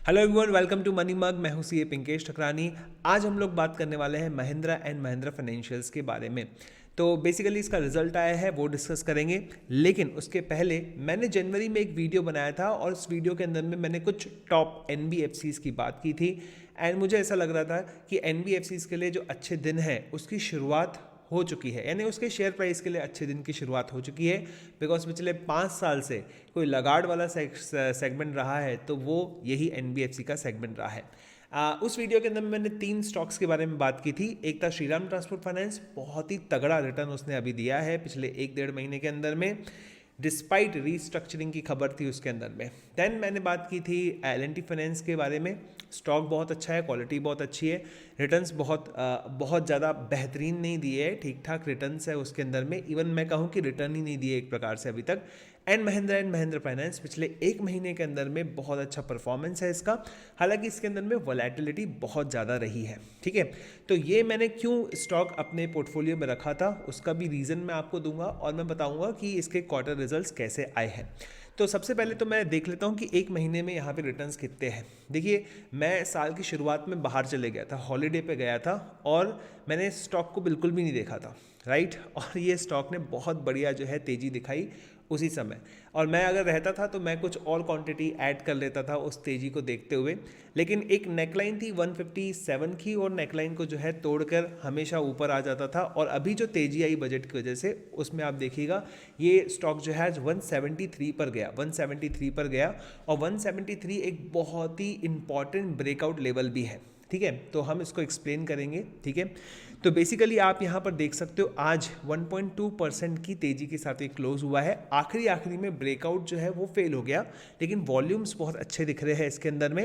Hello everyone, welcome to money mug. मैं हूं CA Pinkesh ठकरानी। आज हम लोग बात करने वाले हैं महिंद्रा एंड महिंद्रा फाइनेंशियल्स के बारे में। तो बेसिकली इसका रिजल्ट आया है, वो डिस्कस करेंगे। लेकिन उसके पहले मैंने जनवरी में एक वीडियो बनाया था और उस वीडियो के अंदर में मैंने कुछ टॉप एनबीएफसीज की बात की थी। एंड मुझे ऐसा लग रहा था कि एनबीएफसीज के लिए जो अच्छे दिन हैं उसकी शुरुआत हो चुकी है, यानी उसके शेयर प्राइस के लिए अच्छे दिन की शुरुआत हो चुकी है। बिकॉज पिछले 5 साल से कोई लगाड़ वाला सेगमेंट रहा है तो वो यही एनबीएफसी का सेगमेंट रहा है। उस वीडियो के अंदर मैंने 3 स्टॉक्स के बारे में बात की थी। एक था श्रीराम ट्रांसपोर्ट फाइनेंस, बहुत ही तगड़ा रिटर्न उसने अभी दिया है पिछले 1-1.5 महीने के अंदर में, डिस्पाइट रीस्ट्रक्चरिंग की खबर थी उसके अंदर में। देन मैंने बात की थी एल&टी फाइनेंस के बारे में। स्टॉक बहुत अच्छा है, क्वालिटी बहुत अच्छी है, रिटर्न्स बहुत ज़्यादा बेहतरीन नहीं दिए है, ठीक ठाक रिटर्न्स है उसके अंदर में। इवन मैं कहूँ कि रिटर्न ही नहीं दिए एक प्रकार से अभी तक। एंड महिंद्रा फाइनेंस पिछले 1 महीने के अंदर में बहुत अच्छा परफॉर्मेंस है इसका। हालांकि इसके अंदर में वोलेटिलिटी बहुत ज़्यादा रही है, ठीक है। तो ये मैंने क्यों स्टॉक अपने पोर्टफोलियो में रखा था उसका भी रीज़न मैं आपको दूंगा और मैं बताऊंगा कि इसके क्वार्टर रिजल्ट्स कैसे आए हैं। तो सबसे पहले तो मैं देख लेता हूँ कि 1 महीने में यहाँ पे रिटर्न्स कितने हैं। देखिए, मैं साल की शुरुआत में बाहर चले गया था, हॉलीडे पे गया था और मैंने स्टॉक को बिल्कुल भी नहीं देखा था, राइट। और ये स्टॉक ने बहुत बढ़िया जो है तेज़ी दिखाई उसी समय। और मैं अगर रहता था तो मैं कुछ और क्वांटिटी ऐड कर लेता था उस तेज़ी को देखते हुए। लेकिन एक नेकलाइन थी 157 की और नेकलाइन को जो है तोड़कर हमेशा ऊपर आ जाता था। और अभी जो तेज़ी आई बजट की वजह से उसमें आप देखिएगा ये स्टॉक जो है आज 173 पर गया, 173 पर गया। और 173 एक बहुत ही इंपॉर्टेंट ब्रेकआउट लेवल भी है, ठीक है। तो हम इसको एक्सप्लेन करेंगे, ठीक है। तो बेसिकली आप यहाँ पर देख सकते हो आज 1.2% की तेज़ी के साथ ये क्लोज हुआ है। आखिरी में ब्रेकआउट जो है वो फेल हो गया, लेकिन वॉल्यूम्स बहुत अच्छे दिख रहे हैं इसके अंदर में।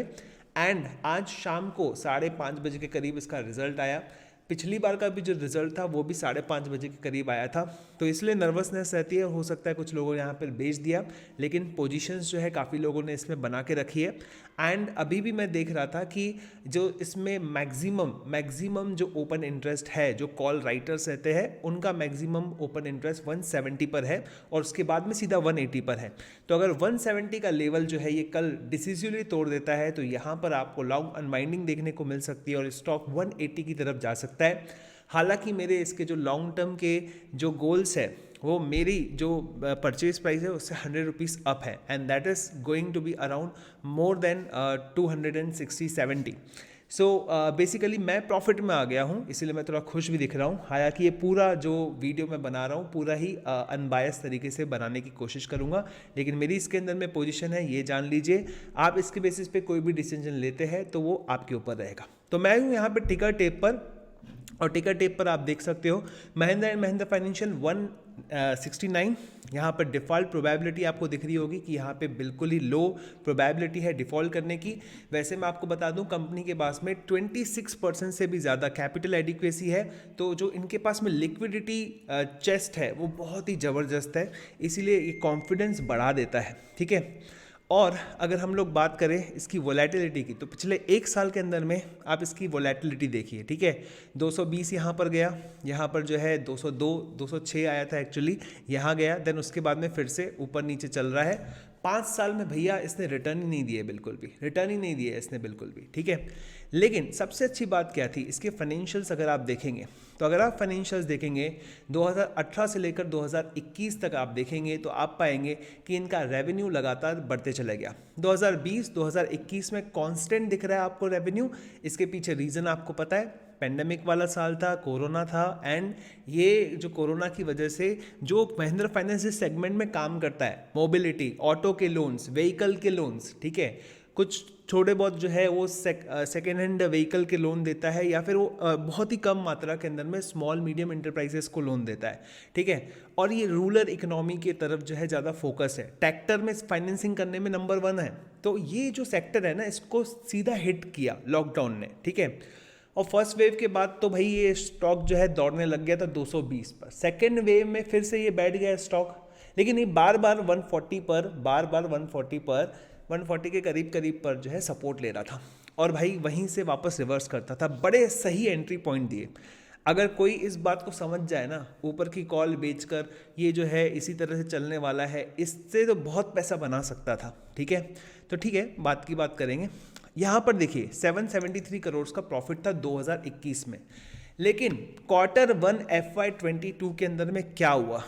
एंड आज शाम को 5:30 बजे के करीब इसका रिजल्ट आया। पिछली बार का भी जो रिजल्ट था वो भी 5:30 बजे के करीब आया था। तो इसलिए नर्वसनेस रहती है, हो सकता है कुछ लोगों ने यहाँ पर बेच दिया, लेकिन पोजीशंस जो है काफ़ी लोगों ने इसमें बना के रखी है। एंड अभी भी मैं देख रहा था कि जो इसमें मैक्सिमम जो ओपन इंटरेस्ट है, जो कॉल राइटर्स रहते हैं उनका मैक्सिमम ओपन इंटरेस्ट 170 पर है और उसके बाद में सीधा 180 पर है। तो अगर 170 का लेवल जो है ये कल डिसिसिवली तोड़ देता है तो यहाँ पर आपको लॉन्ग अनवाइंडिंग देखने को मिल सकती है और स्टॉक 180 की तरफ जा सकता है। हालांकि मेरे इसके जो लॉन्ग टर्म के जो गोल्स है वो मेरी जो परचेज प्राइस है उससे 100 रुपीज़ अप है and that is going to be around more than 260-70। So basically मैं प्रॉफिट में आ गया हूँ, इसीलिए मैं थोड़ा खुश भी दिख रहा हूँ। हालांकि ये पूरा जो वीडियो मैं बना रहा हूँ पूरा ही अनबायस तरीके से बनाने की कोशिश करूँगा, लेकिन मेरी इसके अंदर में पोजीशन है, ये जान लीजिए। आप इसके बेसिस पे कोई भी डिसीजन लेते हैं तो वो आपके ऊपर रहेगा। तो मैं हूँ यहाँ पर टिकर टेप पर और टिकर टेप पर आप देख सकते हो महिंद्रा एंड महिंद्रा फाइनेंशियल 169। यहाँ पर डिफ़ॉल्ट प्रोबेबिलिटी आपको दिख रही होगी कि यहाँ पे बिल्कुल ही लो प्रोबेबिलिटी है डिफ़ॉल्ट करने की। वैसे मैं आपको बता दूँ कंपनी के पास में 26% से भी ज़्यादा कैपिटल एडिक्वेसी है। तो जो इनके पास में लिक्विडिटी चेस्ट है वो बहुत ही ज़बरदस्त है, इसीलिए ये कॉन्फिडेंस बढ़ा देता है, ठीक है। और अगर हम लोग बात करें इसकी वोलेटिलिटी की तो पिछले 1 साल के अंदर में आप इसकी वोलेटिलिटी देखिए, ठीक है। 220 यहाँ पर गया, यहाँ पर जो है 202 206 आया था एक्चुअली, यहाँ गया, देन उसके बाद में फिर से ऊपर नीचे चल रहा है। 5 साल में भैया इसने रिटर्न ही नहीं दिए, बिल्कुल भी रिटर्न ही नहीं दिए इसने, बिल्कुल भी, ठीक है। लेकिन सबसे अच्छी बात क्या थी, इसके फाइनेंशियल्स अगर आप देखेंगे तो अगर आप फाइनेंशियल्स देखेंगे 2018 से लेकर 2021 तक आप देखेंगे तो आप पाएंगे कि इनका रेवेन्यू लगातार बढ़ते चला गया। 2020-2021 में कांस्टेंट दिख रहा है आपको रेवेन्यू। इसके पीछे रीज़न आपको पता है, पेंडेमिक वाला साल था, कोरोना था। एंड ये जो कोरोना की वजह से जो महिंद्रा फाइनेंस इस सेगमेंट में काम करता है, मोबिलिटी, ऑटो के लोन्स, व्हीकल के लोन्स, ठीक है, कुछ थोड़े बहुत जो है वो सेकेंड हैंड व्हीकल के लोन देता है या फिर वो बहुत ही कम मात्रा के अंदर में स्मॉल मीडियम इंटरप्राइजेस को लोन देता है, ठीक है। और ये रूरल इकोनॉमी की तरफ जो है ज़्यादा फोकस है, ट्रैक्टर में फाइनेंसिंग करने में नंबर 1 है। तो ये जो सेक्टर है ना इसको सीधा हिट किया लॉकडाउन ने, ठीक है। और फर्स्ट वेव के बाद तो भाई ये स्टॉक जो है दौड़ने लग गया था 220 पर। सेकेंड वेव में फिर से ये बैठ गया स्टॉक, लेकिन ये बार बार 140 पर 140 के करीब पर जो है सपोर्ट ले रहा था और भाई वहीं से वापस रिवर्स करता था। बड़े सही एंट्री पॉइंट दिए। अगर कोई इस बात को समझ जाए ना, ऊपर की कॉल बेचकर ये जो है इसी तरह से चलने वाला है, इससे तो बहुत पैसा बना सकता था, ठीक है। तो ठीक है, बात की बात करेंगे। यहाँ पर देखिए 773 करोड़ का प्रॉफिट था 2021 में, लेकिन क्वार्टर 1 FY22 के अंदर में क्या हुआ,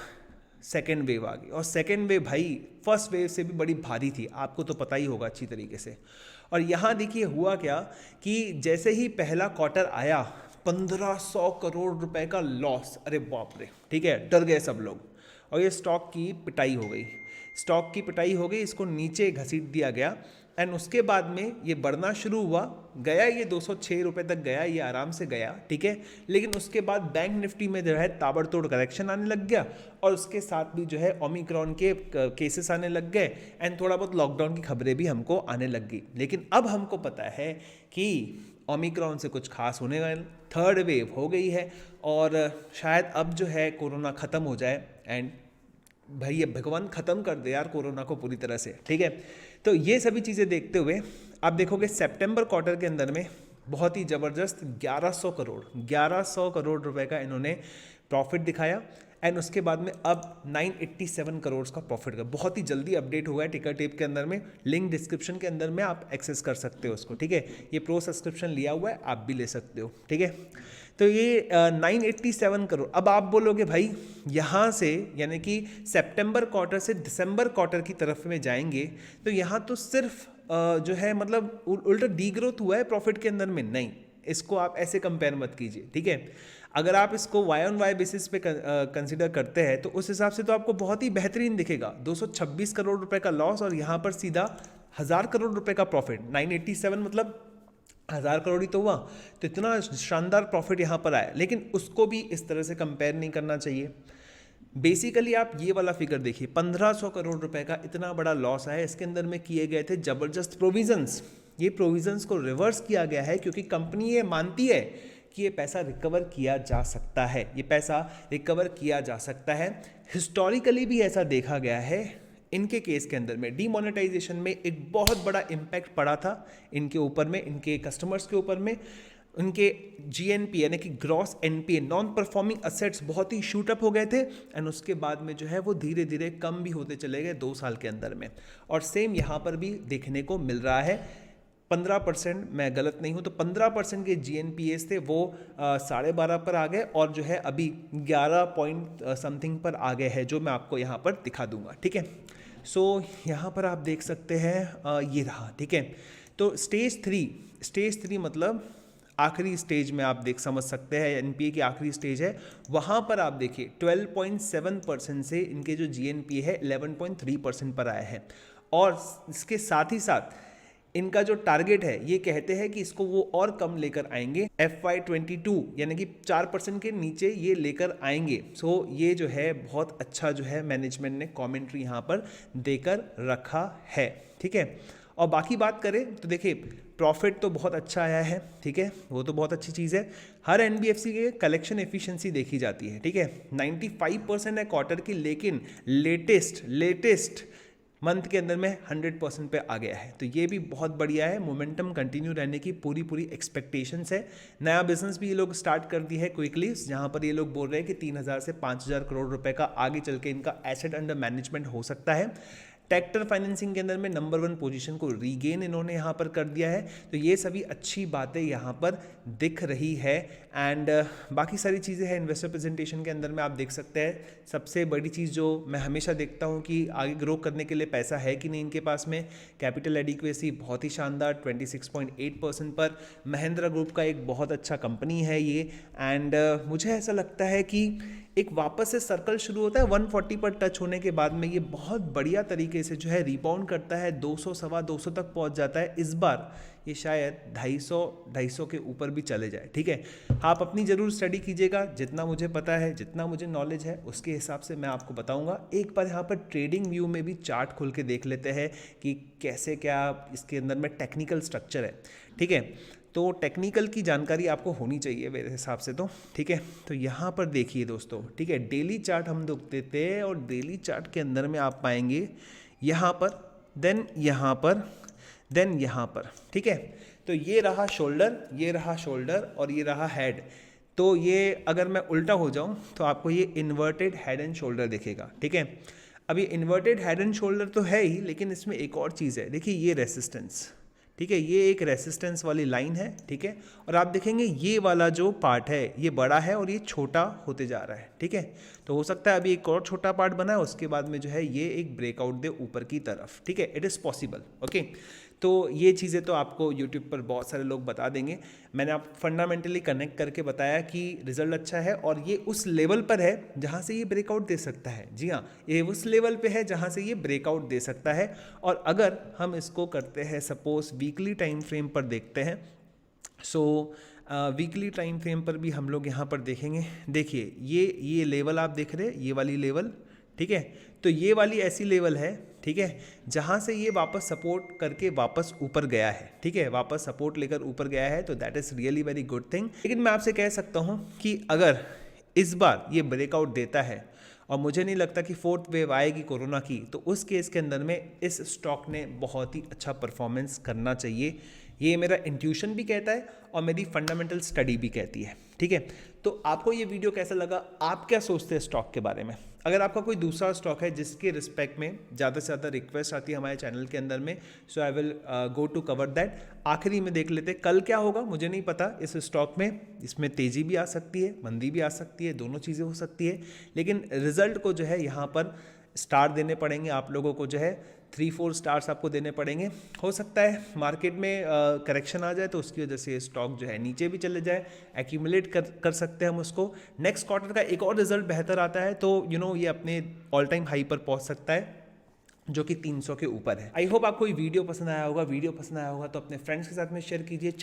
सेकेंड वेव आ गई। और सेकेंड वेव भाई फर्स्ट वेव से भी बड़ी भारी थी, आपको तो पता ही होगा अच्छी तरीके से। और यहाँ देखिए हुआ क्या कि जैसे ही पहला क्वार्टर आया 1500 करोड़ रुपए का लॉस, अरे बाप रे, ठीक है, डर गए सब लोग। और ये स्टॉक की पिटाई हो गई, स्टॉक की पिटाई हो गई, इसको नीचे घसीट दिया गया। एंड उसके बाद में ये बढ़ना शुरू हुआ, गया ये 206 रुपये तक गया, ये आराम से गया, ठीक है। लेकिन उसके बाद बैंक निफ्टी में जो है ताबड़तोड़ करेक्शन आने लग गया, और उसके साथ भी जो है ओमिक्रॉन के केसेस आने लग गए, एंड थोड़ा बहुत लॉकडाउन की खबरें भी हमको आने लग गई। लेकिन अब हमको पता है कि ओमिक्रॉन से कुछ खास होने वाला, थर्ड वेव हो गई है, और शायद अब जो है कोरोना ख़त्म हो जाए। एंड भाई ये भगवान ख़त्म कर दे यार कोरोना को पूरी तरह से, ठीक है। तो ये सभी चीज़ें देखते हुए आप देखोगे सितंबर क्वार्टर के अंदर में बहुत ही ज़बरदस्त 1100 करोड़ रुपए का इन्होंने प्रॉफिट दिखाया। एंड उसके बाद में अब 987 करोड़ का प्रॉफिट का बहुत ही जल्दी अपडेट हुआ है टिकर टेप के अंदर में, लिंक डिस्क्रिप्शन के अंदर में आप एक्सेस कर सकते हो उसको, ठीक है। ये प्रो सब्सक्रिप्शन लिया हुआ है, आप भी ले सकते हो, ठीक है। तो ये 987 करोड़। अब आप बोलोगे भाई यहाँ से यानी कि सितंबर क्वार्टर से दिसंबर क्वार्टर की तरफ में जाएंगे तो यहाँ तो सिर्फ जो है मतलब उल्टा डी ग्रोथ हुआ है प्रॉफिट के अंदर में, नहीं, इसको आप ऐसे कंपेयर मत कीजिए, ठीक है। अगर आप इसको वाई ऑन वाई बेसिस पे कंसिडर करते हैं तो उस हिसाब से तो आपको बहुत ही बेहतरीन दिखेगा। 226 करोड़ रुपए का लॉस और यहाँ पर सीधा 1000 करोड़ रुपए का प्रॉफिट, 987 मतलब 1000 करोड़ ही तो हुआ, तो इतना शानदार प्रॉफिट यहाँ पर आया। लेकिन उसको भी इस तरह से कंपेयर नहीं करना चाहिए। बेसिकली आप ये वाला फिगर देखिए, 1500 करोड़ रुपए का इतना बड़ा लॉस आया, इसके अंदर में किए गए थे जबरदस्त प्रोविजंस। ये प्रोविजंस को रिवर्स किया गया है क्योंकि कंपनी ये मानती है कि ये पैसा रिकवर किया जा सकता है, ये पैसा रिकवर किया जा सकता है। हिस्टोरिकली भी ऐसा देखा गया है। इनके केस के अंदर में डीमोनेटाइजेशन में एक बहुत बड़ा इम्पैक्ट पड़ा था इनके ऊपर में, इनके कस्टमर्स के ऊपर में। उनके जीएनपी यानी कि gross NPA, non performing assets बहुत ही शूट अप हो गए थे, एंड उसके बाद में जो है वो धीरे धीरे कम भी होते चले गए 2 साल के अंदर में। और सेम यहाँ पर भी देखने को मिल रहा है। 15%, मैं गलत नहीं हूँ तो 15% के GNPAs थे वो 12.5 पर आ गए, और जो है अभी 11 पॉइंट समथिंग पर आ गए हैं, जो मैं आपको यहाँ पर दिखा दूंगा, ठीक है। सो यहाँ पर आप देख सकते हैं ये रहा, ठीक है। तो स्टेज 3 मतलब आखिरी स्टेज में आप समझ सकते हैं, एनपीए की आखिरी स्टेज है, वहाँ पर आप देखिए 12.7% से इनके जो GNPA है 11.3% पर आया है। और इसके साथ ही साथ इनका जो टारगेट है ये कहते हैं कि इसको वो और कम लेकर आएंगे, FY22 यानी कि 4% के नीचे ये लेकर आएंगे। सो ये जो है बहुत अच्छा जो है मैनेजमेंट ने कमेंट्री यहाँ पर देकर रखा है, ठीक है। और बाकी बात करें तो देखिए प्रॉफिट तो बहुत अच्छा आया है, ठीक है, वो तो बहुत अच्छी चीज़ है। हर NBFC के कलेक्शन एफिशिएंसी देखी जाती है, ठीक है, 95% है क्वार्टर की, लेकिन लेटेस्ट मंथ के अंदर में 100% पे आ गया है। तो ये भी बहुत बढ़िया है, मोमेंटम कंटिन्यू रहने की पूरी एक्सपेक्टेशंस है। नया बिजनेस भी ये लोग स्टार्ट कर दी है क्विकली, जहाँ पर ये लोग बोल रहे हैं कि 3000 से 5000 करोड़ रुपए का आगे चल के इनका एसेट अंडर मैनेजमेंट हो सकता है। ट्रैक्टर फाइनेंसिंग के अंदर में नंबर 1 पोजीशन को रीगेन इन्होंने यहाँ पर कर दिया है। तो ये सभी अच्छी बातें यहाँ पर दिख रही है। एंड बाकी सारी चीज़ें हैं इन्वेस्टर प्रेजेंटेशन के अंदर में आप देख सकते हैं। सबसे बड़ी चीज़ जो मैं हमेशा देखता हूँ कि आगे ग्रो करने के लिए पैसा है कि नहीं इनके पास में। कैपिटल एडिक्वेसी बहुत ही शानदार 26.8% पर। महिंद्रा ग्रुप का एक बहुत अच्छा कंपनी है ये। एंड मुझे ऐसा लगता है कि एक वापस से सर्कल शुरू होता है 140 पर टच होने के बाद में ये बहुत बढ़िया तरीके से जो है रिबाउंड करता है, 200 सवा 200 तक पहुंच जाता है। इस बार ये शायद 250 के ऊपर भी चले जाए, ठीक है। आप अपनी ज़रूर स्टडी कीजिएगा, जितना मुझे पता है, जितना मुझे नॉलेज है उसके हिसाब से मैं आपको बताऊंगा। एक बार यहाँ पर ट्रेडिंग व्यू में भी चार्ट खोल के देख लेते हैं कि कैसे क्या इसके अंदर में टेक्निकल स्ट्रक्चर है, ठीक है। तो टेक्निकल की जानकारी आपको होनी चाहिए मेरे हिसाब से तो, ठीक है। तो यहाँ पर देखिए दोस्तों, ठीक है, डेली चार्ट हम देखते थे और डेली चार्ट के अंदर में आप पाएंगे यहाँ पर, देन यहाँ पर, देन यहाँ पर, ठीक है। तो ये रहा शोल्डर और ये रहा हेड। तो ये अगर मैं उल्टा हो जाऊँ तो आपको ये इन्वर्टेड हेड एंड शोल्डर दिखेगा, ठीक है। अब ये इन्वर्टेड हेड एंड शोल्डर तो है ही, लेकिन इसमें एक और चीज़ है, देखिए ये रेसिस्टेंस, ठीक है, ये एक रेसिस्टेंस वाली लाइन है, ठीक है। और आप देखेंगे ये वाला जो पार्ट है ये बड़ा है और ये छोटा होते जा रहा है, ठीक है। तो हो सकता है अभी एक और छोटा पार्ट बना है, उसके बाद में जो है ये एक ब्रेकआउट दे ऊपर की तरफ, ठीक है। It is possible, okay. तो ये चीज़ें तो आपको यूट्यूब पर बहुत सारे लोग बता देंगे। मैंने आप फंडामेंटली कनेक्ट करके बताया कि रिजल्ट अच्छा है और ये उस लेवल पर है जहाँ से ये ब्रेकआउट दे सकता है। जी हाँ, ये उस लेवल पे है जहाँ से ये ब्रेकआउट दे सकता है। और अगर हम इसको करते हैं सपोज वीकली टाइम फ्रेम पर देखते हैं, सो वीकली टाइम फ्रेम पर भी हम लोग यहाँ पर देखेंगे। देखिए ये लेवल आप देख रहे हैं, ये वाली लेवल, ठीक है। तो ये वाली ऐसी लेवल है, ठीक है, जहाँ से ये वापस सपोर्ट करके वापस ऊपर गया है, ठीक है, वापस सपोर्ट लेकर ऊपर गया है। तो that is really very good thing. लेकिन मैं आपसे कह सकता हूँ कि अगर इस बार ये ब्रेकआउट देता है और मुझे नहीं लगता कि फोर्थ वेव आएगी कोरोना की, तो उस केस के अंदर में इस स्टॉक ने बहुत ही अच्छा परफॉर्मेंस करना चाहिए। ये मेरा इंट्यूशन भी कहता है और मेरी फंडामेंटल स्टडी भी कहती है, ठीक है। तो आपको ये वीडियो कैसा लगा, आप क्या सोचते हैं स्टॉक के बारे में? अगर आपका कोई दूसरा स्टॉक है जिसके रिस्पेक्ट में ज़्यादा से ज़्यादा रिक्वेस्ट आती है हमारे चैनल के अंदर में, so I will go to cover that. आखिरी में देख लेते कल क्या होगा, मुझे नहीं पता इस स्टॉक में। इसमें तेज़ी भी आ सकती है, मंदी भी आ सकती है, दोनों चीज़ें हो सकती है। लेकिन रिजल्ट को जो है यहाँ पर स्टार देने पड़ेंगे आप लोगों को, जो है 3-4 स्टार्स आपको देने पड़ेंगे। हो सकता है मार्केट में करेक्शन आ जाए तो उसकी वजह से स्टॉक जो है नीचे भी चले जाए, एक्यूमुलेट कर सकते हैं हम उसको। नेक्स्ट क्वार्टर का एक और रिजल्ट बेहतर आता है तो ये अपने ऑल टाइम हाई पर पहुंच सकता है जो कि 300 के ऊपर है। आई होप आपको ये वीडियो पसंद आया होगा। वीडियो पसंद आया होगा तो अपने फ्रेंड्स के साथ में शेयर कीजिए।